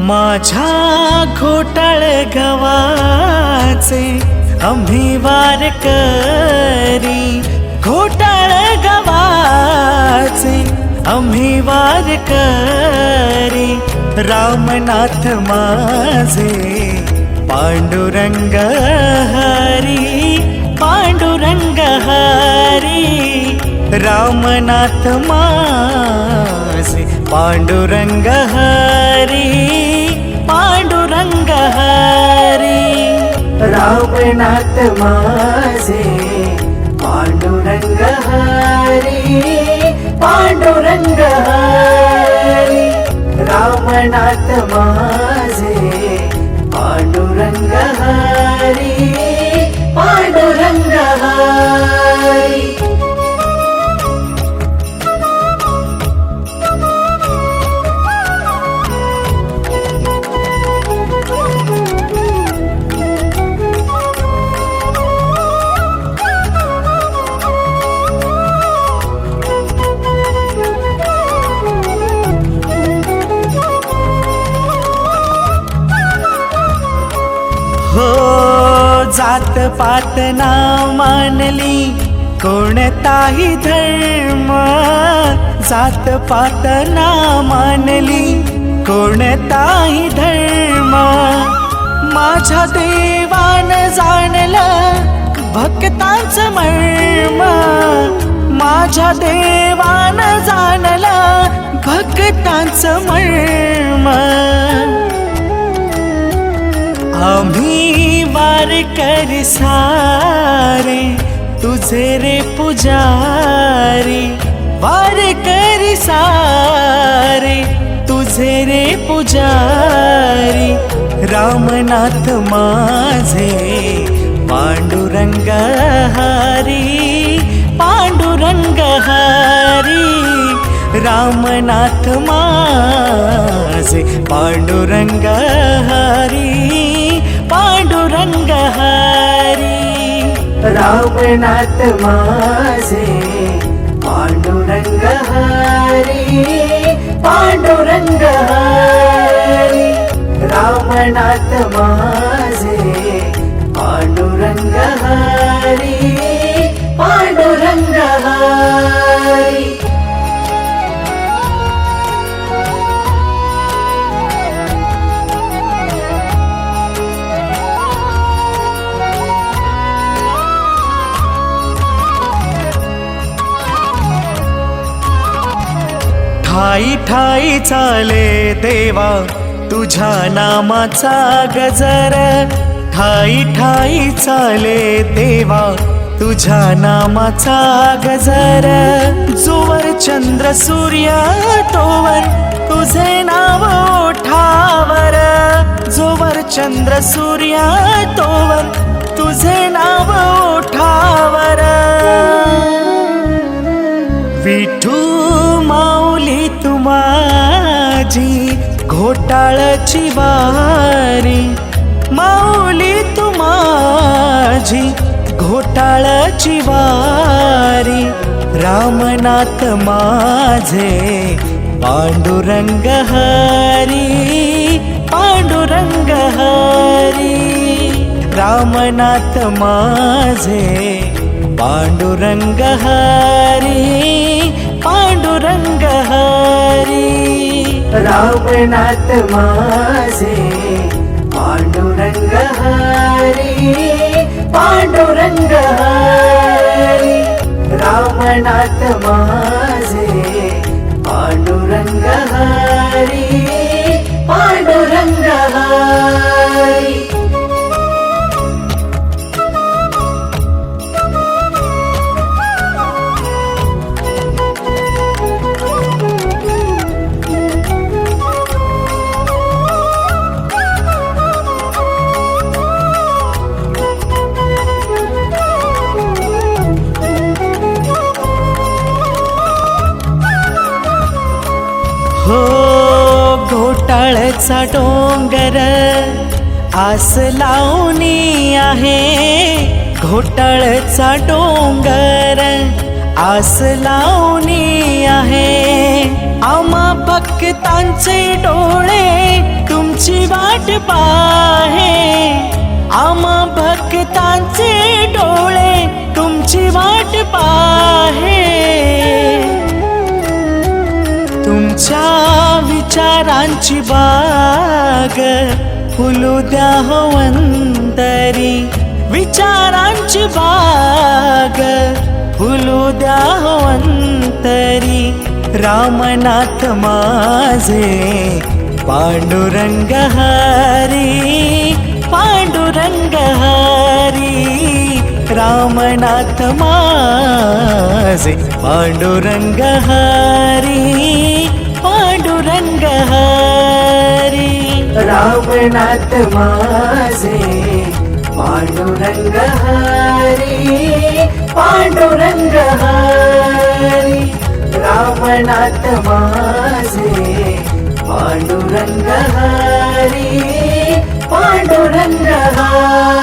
माझ्या घोटाळ गवाचे आम्ही वारकरी, घोटाळ गवाचे आम्ही वारकरी, रामनाथ माझे पांडुरंग हरी, पांडुरंग हरी, रामनाथ माझे पांडुरंग हरी, पांडुरंग हरी, रामनाथ माझे पांडुरंग हरी, पांडुरंग हरी, रामनाथ माझे पांडुरंग हरी, पांडुरंग हरी. हो जात पात ना मानली कोणताही धर्म, जात पात ना मानली कोणताही धर्म, माझ्या देवान जाणलं भक्तांचं मर्म, माझ्या देवान जाणलं भक्तांचं मर्म. आम्ही वारकरी सारे तुझे रे पुजारी, वारकरी सारे तुझे रे पुजारी, रामनाथ माझे पांडुरंग हरी, पांडुरंग हरी, रामनाथ माझे पांडुरंग हरी, पांडुरंग हरी, रामनाथ माझे पांडुरंग हरी, पांडुरंग हरी, रामनाथ माझे पांडुरंग हरी, पांडुरंग हरी. ठाई ठाई चाले देवा तुझ्या नामाचा गजर, ठाई ठाई चाले देवा तुझ्या नामाचा गजर, जोवर चंद्र सूर्य तोवर तुझे नाव ओठावर, जोवर चंद्र सूर्य तोवर तुझे नाव ओठावर. विठू माऊली तू माझी घोटाळची वारी, माऊली तू माझी घोटाळची वारी, रामनाथ माझे पांडुरंग हरी, पांडुरंग हरी, रामनाथ माझे पांडुरंग हरी, पांडुरंग हरी, रामनाथ माझे पांडुरंग हरी, पांडुरंग हरी, रामनाथ माझे पांडुरंग हरी, पांडुरंग हरी. घोटाळचा डोंगर आस लावणी आहे, घोटाळचा डोंगर आस लावणी आहे. आम्हा भक्तांचे डोळे तुमची वाट पाहे, आम्हा भक्तांचे डोळे तुमची वाट पाहे. तुमच्या विचारांची बाग फुलू द्या हवंतरी, विचारांची बाग फुलू द्या हवंतरी. रामनाथ माझे पांडुरंग हरी, पांडुरंग हरी. रामनाथ माझे पांडुरंग हरी, पांडुरंग हरी. रामनाथ माझे पांडुरंग हरी, पांडुरंग हरी. रामनाथ माझे पांडुरंग हरी, पांडुरंग हरी.